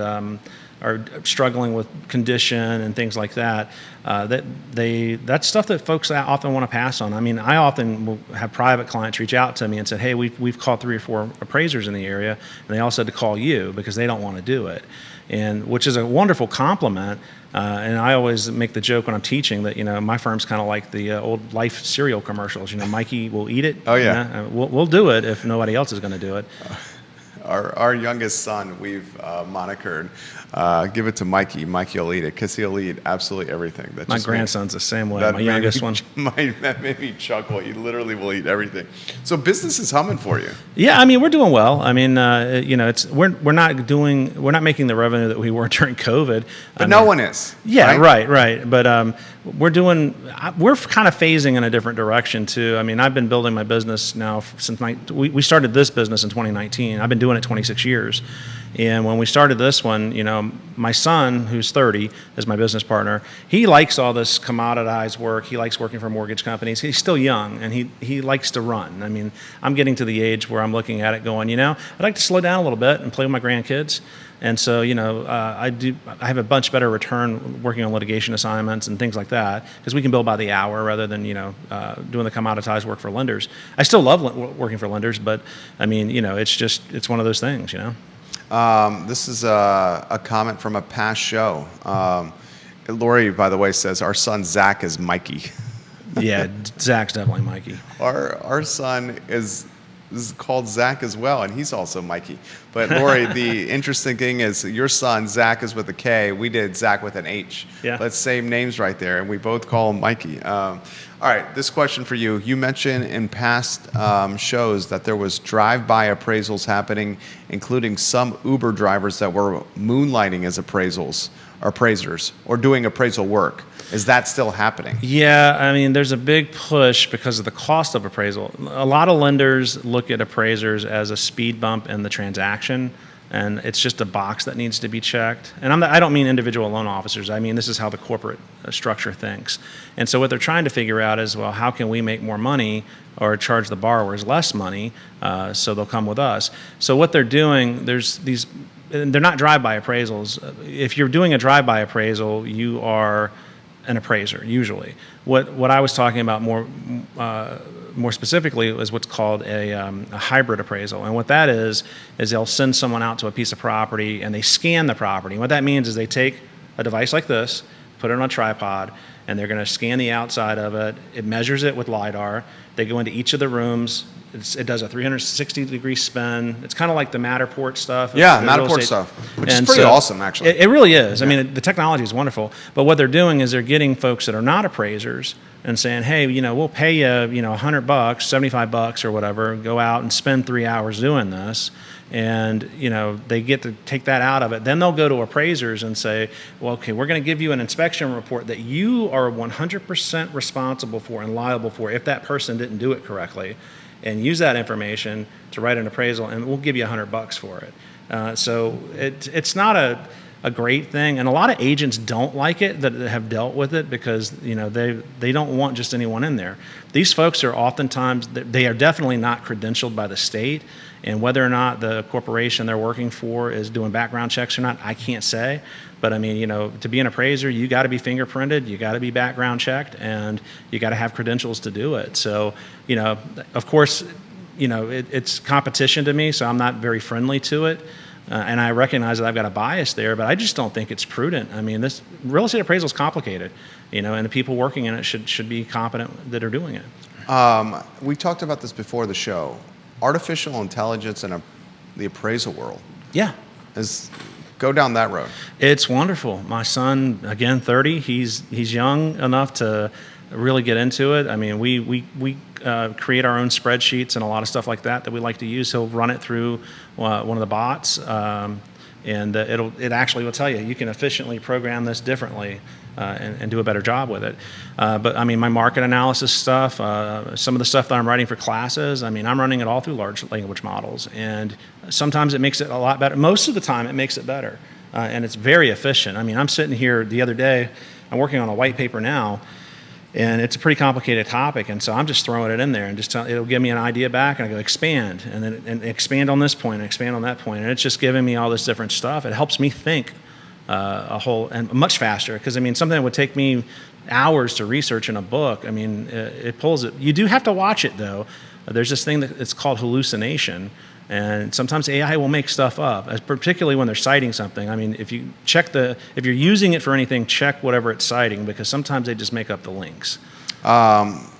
are struggling with condition and things like that, that's stuff that folks often want to pass on. I mean, I often will have private clients reach out to me and said, hey, we've called 3 or 4 appraisers in the area, and they all said to call you because they don't want to do it. And which is a wonderful compliment. And I always make the joke when I'm teaching that, my firm's kind of like the old Life cereal commercials. Mikey will eat it. Oh, yeah. We'll do it if nobody else is going to do it. Our youngest son, we've monikered, give it to Mikey. Mikey will eat it because he'll eat absolutely everything. My grandson's the same way. My youngest one. That made me chuckle. He literally will eat everything. So business is humming for you. Yeah, I mean, we're doing well. I mean, we're not making the revenue that we were during COVID. But no one is. Yeah, right. But we're kind of phasing in a different direction too. I mean, I've been building my business now since we started this business in 2019. I've been doing it 26 years. And when we started this one, my son, who's 30, is my business partner. He likes all this commoditized work. He likes working for mortgage companies. He's still young, and he likes to run. I mean, I'm getting to the age where I'm looking at it going, I'd like to slow down a little bit and play with my grandkids. And so, I have a much better return working on litigation assignments and things like that because we can bill by the hour rather than, doing the commoditized work for lenders. I still love working for lenders, but I mean, it's one of those things, This is a comment from a past show. Lori, by the way, says our son Zach is Mikey. Yeah, Zach's definitely Mikey. Our son is is called Zach as well, and he's also Mikey. But Lori, the interesting thing is your son, Zach, is with a K. We did Zach with an H. Yeah. But same names right there, and we both call him Mikey. All right, this question for you. You mentioned in past shows that there was drive-by appraisals happening, including some Uber drivers that were moonlighting as appraisers, or doing appraisal work. Is that still happening? Yeah, I mean, there's a big push because of the cost of appraisal. A lot of lenders look at appraisers as a speed bump in the transaction, and it's just a box that needs to be checked. And I don't mean individual loan officers. I mean, this is how the corporate structure thinks. And so what they're trying to figure out is, well, how can we make more money or charge the borrowers less money so they'll come with us? So what they're doing, they're not drive-by appraisals. If you're doing a drive-by appraisal, you are an appraiser usually. What I was talking about more specifically is what's called a hybrid appraisal, and what that is they'll send someone out to a piece of property and they scan the property. And what that means is they take a device like this, put it on a tripod, and they're going to scan the outside of it. It measures it with LiDAR. They go into each of the rooms. It does a 360-degree spin. It's kind of like the Matterport stuff. Yeah, Matterport stuff, which is pretty awesome, actually. It really is. Yeah. I mean, the technology is wonderful. But what they're doing is they're getting folks that are not appraisers and saying, hey, we'll pay you, $100, $75 or whatever, go out and spend 3 hours doing this. And, they get to take that out of it. Then they'll go to appraisers and say, well, okay, we're going to give you an inspection report that you are 100% responsible for and liable for if that person didn't do it correctly, and use that information to write an appraisal, and we'll give you $100 for it. So it's not a great thing, and a lot of agents don't like it that have dealt with it because they don't want just anyone in there. These folks are oftentimes, they are definitely not credentialed by the state, and whether or not the corporation they're working for is doing background checks or not, I can't say. But I mean, to be an appraiser, you got to be fingerprinted, you got to be background checked, and you got to have credentials to do it. So, of course, it's competition to me, so I'm not very friendly to it. And I recognize that I've got a bias there, but I just don't think it's prudent. I mean, this real estate appraisal is complicated, and the people working in it should be competent that are doing it. We talked about this before the show. Artificial intelligence in the appraisal world. Yeah. Go down that road. It's wonderful. My son, again, 30, he's young enough to really get into it. I mean, we create our own spreadsheets and a lot of stuff like that we like to use. He'll run it through one of the bots, and it actually will tell you can efficiently program this differently and do a better job with it. But I mean, my market analysis stuff, some of the stuff that I'm writing for classes, I mean, I'm running it all through large language models, and sometimes it makes it a lot better. Most of the time, it makes it better, and it's very efficient. I mean, I'm sitting here the other day, I'm working on a white paper now, and it's a pretty complicated topic, and so I'm just throwing it in there and it'll give me an idea back, and I go expand, and then and expand on this point, and expand on that point, and it's just giving me all this different stuff. It helps me think and much faster, because I mean, something that would take me hours to research in a book, I mean, it pulls it. You do have to watch it though. There's this thing that it's called hallucination. And sometimes AI will make stuff up, particularly when they're citing something. I mean, if you're using it for anything, check whatever it's citing, because sometimes they just make up the links.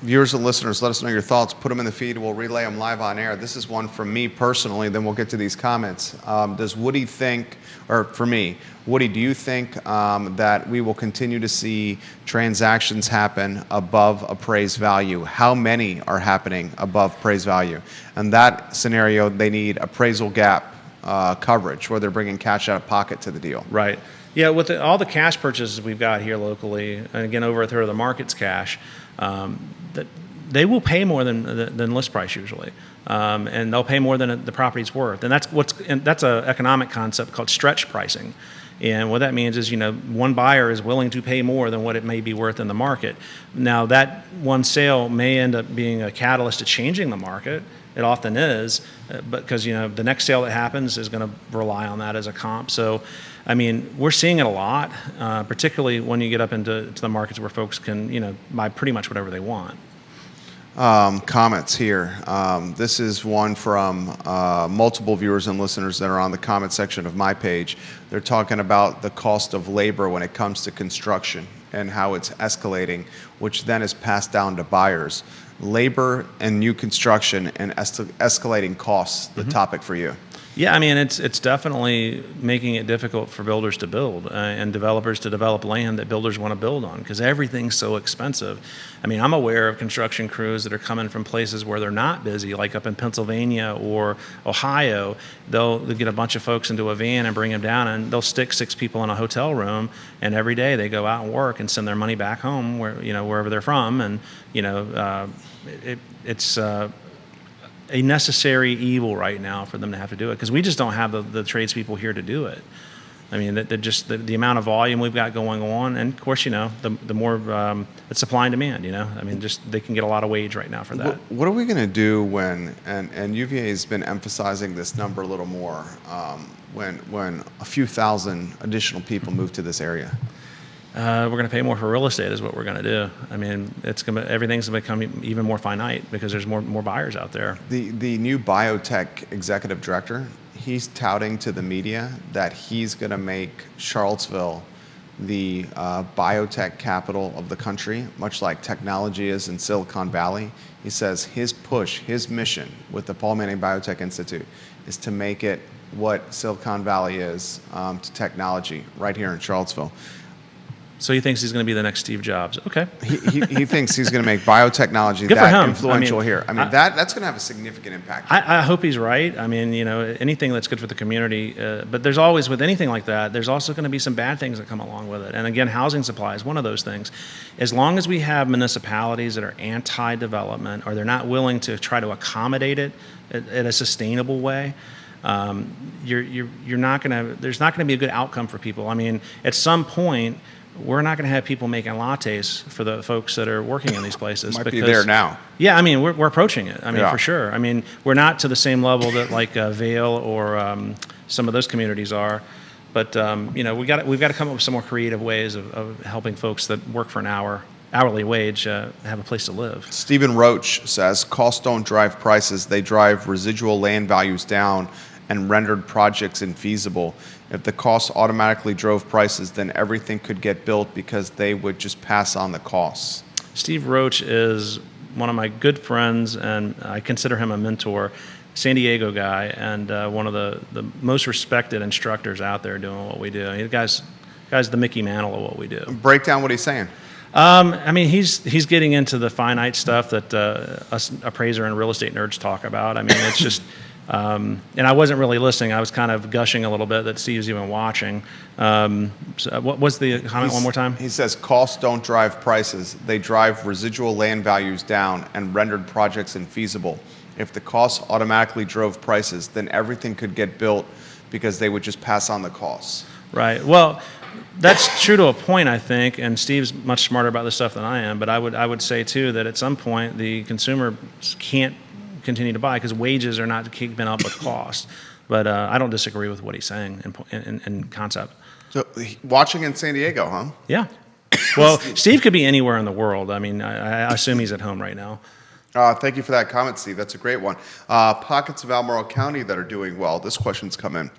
Viewers and listeners, let us know your thoughts. Put them in the feed. We'll relay them live on air. This is one from me personally, then we'll get to these comments. Does Woody think, or for me, Woody, do you think that we will continue to see transactions happen above appraised value? How many are happening above appraised value? And that scenario, they need appraisal gap coverage, where they're bringing cash out of pocket to the deal. Right. Yeah, with all the cash purchases we've got here locally, and again, over a third of the market's cash, that they will pay more than list price usually, and they'll pay more than the property's worth. And that's an economic concept called stretch pricing. And what that means is, one buyer is willing to pay more than what it may be worth in the market. Now, that one sale may end up being a catalyst to changing the market. It often is, because the next sale that happens is going to rely on that as a comp. So, I mean, we're seeing it a lot, particularly when you get up into the markets where folks can buy pretty much whatever they want. Comments here. This is one from multiple viewers and listeners that are on the comment section of my page. They're talking about the cost of labor when it comes to construction. and how it's escalating, which then is passed down to buyers. Labor and new construction and escalating costs, the topic for you. Yeah, I mean, it's definitely making it difficult for builders to build and developers to develop land that builders want to build on because everything's so expensive. I mean, I'm aware of construction crews that are coming from places where they're not busy, like up in Pennsylvania or Ohio. They'll get a bunch of folks into a van and bring them down, and they'll stick 6 people in a hotel room, and every day they go out and work and send their money back home, wherever they're from, and it's a necessary evil right now for them to have to do it because we just don't have the tradespeople here to do it. I mean, just the amount of volume we've got going on, and of course, the more it's supply and demand. I mean, just they can get a lot of wage right now for that. What are we going to do when and UVA has been emphasizing this number a little more when a few thousand additional people move to this area? We're going to pay more for real estate is what we're going to do. I mean, everything's going to become even more finite because there's more buyers out there. The new biotech executive director, he's touting to the media that he's going to make Charlottesville the biotech capital of the country, much like technology is in Silicon Valley. He says his push, his mission with the Paul Manning Biotech Institute is to make it what Silicon Valley is to technology right here in Charlottesville. So he thinks he's going to be the next Steve Jobs. Okay. He thinks he's going to make biotechnology Good that for him. influential here. I mean, that's going to have a significant impact. I hope he's right. I mean, anything that's good for the community. But there's always, with anything like that, there's also going to be some bad things that come along with it. And again, housing supply is one of those things. As long as we have municipalities that are anti-development or they're not willing to try to accommodate it in a sustainable way, you're not going to. There's not going to be a good outcome for people. I mean, at some point, we're not going to have people making lattes for the folks that are working in these places. Might be there now. Yeah, I mean, we're approaching it. I mean, Yeah. for sure. I mean, we're not to the same level that like Vail or some of those communities are, but we've got to come up with some more creative ways of helping folks that work for an hourly wage have a place to live. Stephen Roach says, costs don't drive prices, they drive residual land values down and rendered projects infeasible. If the costs automatically drove prices, then everything could get built because they would just pass on the costs. Steve Roach is one of my good friends, and I consider him a mentor. San Diego guy, and one of the most respected instructors out there doing what we do. The guy's the Mickey Mantle of what we do. Break down what he's saying. I mean, he's getting into the finite stuff that us appraiser and real estate nerds talk about. I mean, it's just, and I wasn't really listening. I was kind of gushing a little bit that Steve's even watching. So what was the comment one more time? He says, costs don't drive prices. They drive residual land values down and rendered projects infeasible. If the costs automatically drove prices, then everything could get built because they would just pass on the costs. Right. Well, that's true to a point, I think, and Steve's much smarter about this stuff than I am, but I would say, too, that at some point the consumer can't continue to buy because wages are not keeping up with cost. But I don't disagree with what he's saying in concept. So, watching in San Diego, huh? Yeah. Well, Steve could be anywhere in the world. I mean, I assume he's at home right now. Thank you for that comment, Steve. That's a great one. Pockets of Albemarle County that are doing well. This question's come in.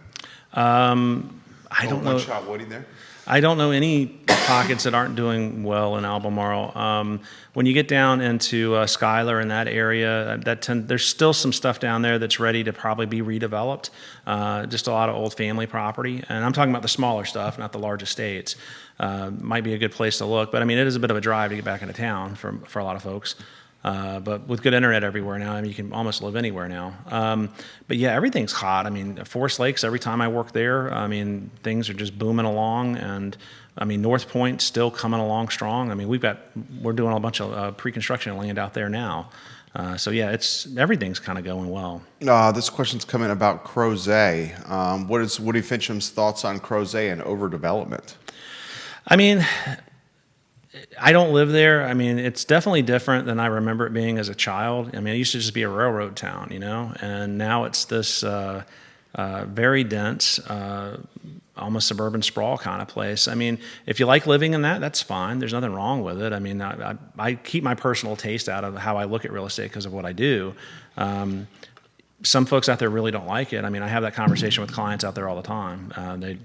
I don't know. One-shot Woody there. I don't know any pockets that aren't doing well in Albemarle. When you get down into Schuyler in that area, there's still some stuff down there that's ready to probably be redeveloped. Just a lot of old family property, and I'm talking about the smaller stuff, not the large estates. Might be a good place to look, but I mean, it is a bit of a drive to get back into town for a lot of folks. But with good internet everywhere now, I mean, you can almost live anywhere now. But yeah, everything's hot. I mean, Forest Lakes, every time I work there, I mean, things are just booming along. And I mean, North Point's still coming along strong. I mean, we're doing a bunch of pre-construction land out there now. So yeah, everything's kind of going well. This question's coming about Crozet. What is Woody Fincham's thoughts on Crozet and overdevelopment? I mean, I don't live there. I mean, it's definitely different than I remember it being as a child. I mean, it used to just be a railroad town, and now it's this very dense, almost suburban sprawl kind of place. I mean, if you like living in that, that's fine. There's nothing wrong with it. I mean, I keep my personal taste out of how I look at real estate because of what I do. Some folks out there really don't like it. I mean, I have that conversation with clients out there all the time.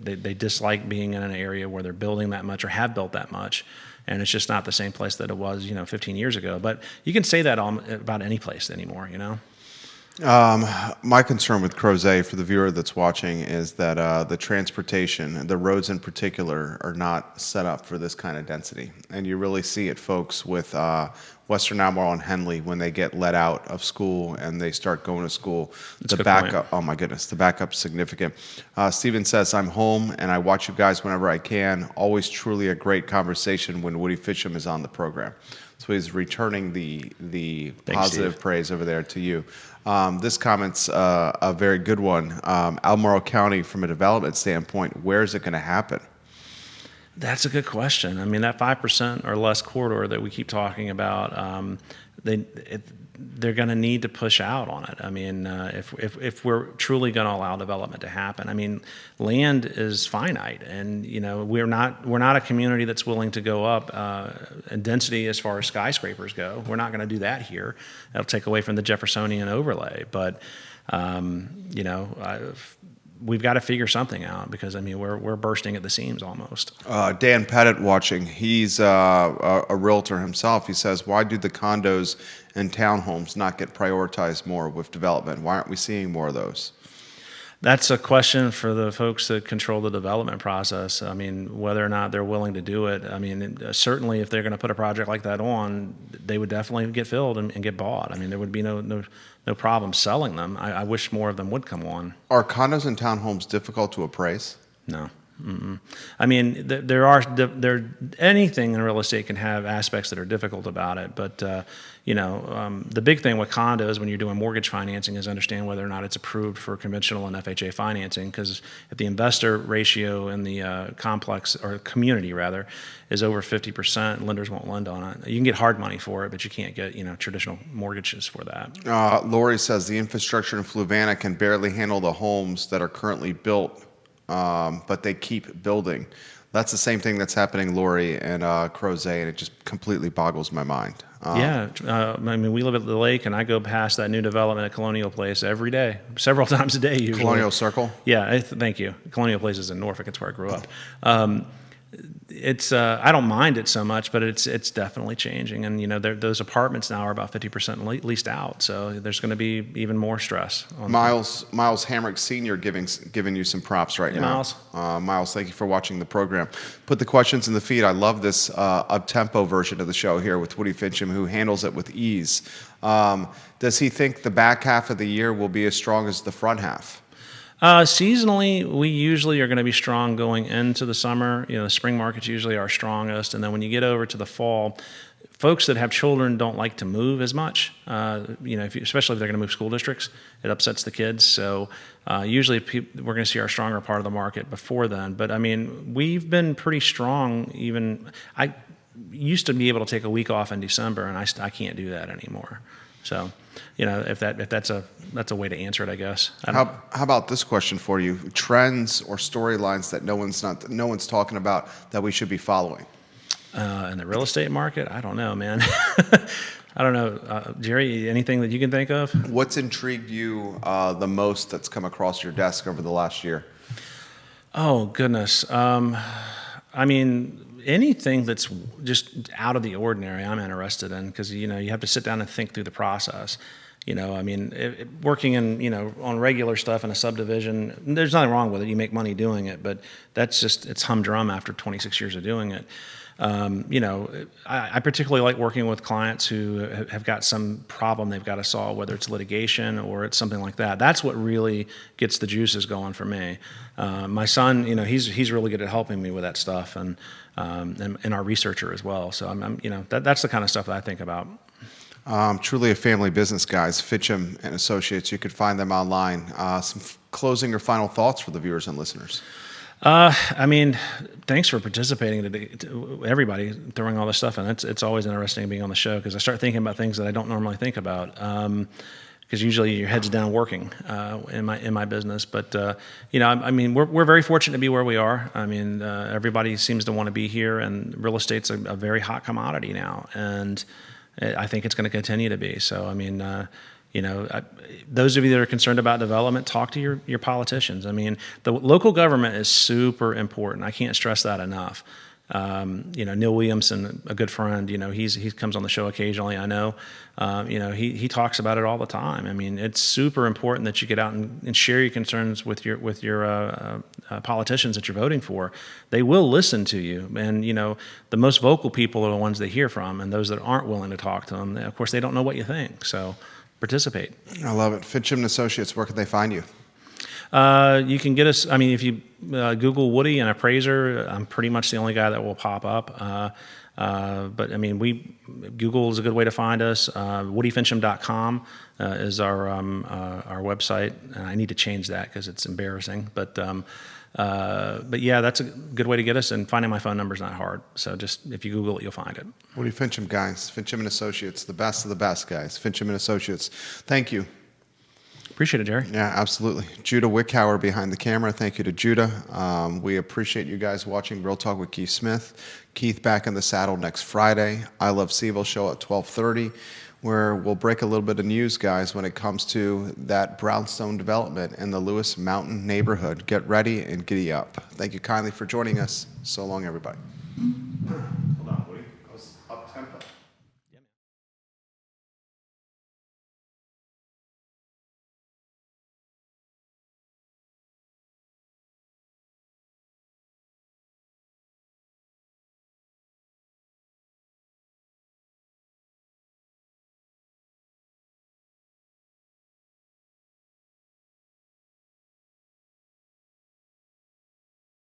They dislike being in an area where they're building that much or have built that much. and it's just not the same place that it was, 15 years ago. But you can say that about any place anymore, My concern with Crozet, for the viewer that's watching, is that the transportation, the roads in particular, are not set up for this kind of density. And you really see it, folks, with Western Albemarle and Henley when they get let out of school and they start going to school. That's a the good point. backup, oh my goodness, the backup's significant. Steven says, I'm home and I watch you guys whenever I can. Always truly a great conversation when Woody Fincham is on the program. So he's returning the Thanks, positive Steve. praise over there to you. This comment's a very good one. Albemarle County, from a development standpoint, where is it going to happen? That's a good question. I mean, that 5% or less corridor that we keep talking about, they're going to need to push out on it. I mean, if we're truly going to allow development to happen, I mean, land is finite, and we're not a community that's willing to go up in density as far as skyscrapers go. We're not going to do that here. That'll take away from the Jeffersonian overlay, but we've got to figure something out, because I mean we're bursting at the seams almost. Dan Pettit watching. He's a realtor himself. He says, why do the condos and townhomes not get prioritized more with development? Why aren't we seeing more of those? That's a question for the folks that control the development process. I mean, whether or not they're willing to do it. I mean, certainly if they're going to put a project like that on, they would definitely get filled and get bought. I mean, there would be no problem selling them. I wish more of them would come on. Are condos and townhomes difficult to appraise? No. Mm-mm. I mean, anything in real estate can have aspects that are difficult about it, but the big thing with condos when you're doing mortgage financing is understand whether or not it's approved for conventional and FHA financing, because if the investor ratio in the complex, or community rather, is over 50%, lenders won't lend on it. You can get hard money for it, but you can't get traditional mortgages for that. Lori says the infrastructure in Fluvanna can barely handle the homes that are currently built, but they keep building. That's the same thing that's happening, Lori, and Crozet, and it just completely boggles my mind. I mean, we live at the lake, and I go past that new development at Colonial Place every day, several times a day usually. Colonial Circle? Yeah, thank you. Colonial Place is in Norfolk. It's where I grew up. It's I don't mind it so much, but it's definitely changing, and those apartments now are about 50% leased out, so there's going to be even more stress on Miles Hamrick Sr. giving you some props right now. Miles, thank you for watching the program. Put the questions in the feed. I love this up-tempo version of the show here with Woody Fincham, who handles it with ease. Does he think the back half of the year will be as strong as the front half? Seasonally, we usually are going to be strong going into the summer. The spring market's usually our strongest, and then when you get over to the fall, folks that have children don't like to move as much. Especially if they're going to move school districts, it upsets the kids. So usually we're going to see our stronger part of the market before then. But I mean, we've been pretty strong. Even I used to be able to take a week off in December, and I can't do that anymore. So, if that's a way to answer it, I guess. How about this question for you? Trends or storylines that no one's talking about that we should be following? In the real estate market, I don't know, man. I don't know, Jerry. Anything that you can think of? What's intrigued you the most that's come across your desk over the last year? Oh goodness. I mean, anything that's just out of the ordinary, I'm interested in, because you have to sit down and think through the process. I mean, working in on regular stuff in a subdivision, there's nothing wrong with it. You make money doing it, but it's humdrum after 26 years of doing it. I particularly like working with clients who have got some problem they've got to solve, whether it's litigation or it's something like that. That's what really gets the juices going for me. My son, he's really good at helping me with that stuff, and our researcher as well. So that's the kind of stuff that I think about. Truly a family business, guys. Fincham and Associates. You could find them online. Some closing or final thoughts for the viewers and listeners. I mean, thanks for participating today, to everybody throwing all this stuff in. It's always interesting being on the show, because I start thinking about things that I don't normally think about. Because usually your head's down working in my business, but I mean, we're very fortunate to be where we are. I mean, everybody seems to want to be here, and real estate's a very hot commodity now, and I think it's going to continue to be. So I mean, those of you that are concerned about development, talk to your politicians. I mean, the local government is super important. I can't stress that enough. Neil Williamson, a good friend, he comes on the show occasionally, I know. He talks about it all the time. I mean, it's super important that you get out and share your concerns with your politicians that you're voting for. They will listen to you. And, the most vocal people are the ones they hear from, and those that aren't willing to talk to them, of course, they don't know what you think. So participate. I love it. Fincham & Associates, where can they find you? You can get us, if you Google Woody and appraiser, I'm pretty much the only guy that will pop up. But Google is a good way to find us. WoodyFincham.com is our website. I need to change that because it's embarrassing. But yeah, that's a good way to get us. And finding my phone number is not hard. So just if you Google it, you'll find it. Woody Fincham, guys. Fincham & Associates, the best of the best, guys. Fincham & Associates. Thank you. Appreciate it, Jerry. Yeah, absolutely. Judah Wickhauer behind the camera. Thank you to Judah. We appreciate you guys watching Real Talk with Keith Smith. Keith back in the saddle next Friday. I Love CVille show at 12:30, where we'll break a little bit of news, guys, when it comes to that brownstone development in the Lewis Mountain neighborhood. Get ready and giddy up. Thank you kindly for joining us. So long, everybody.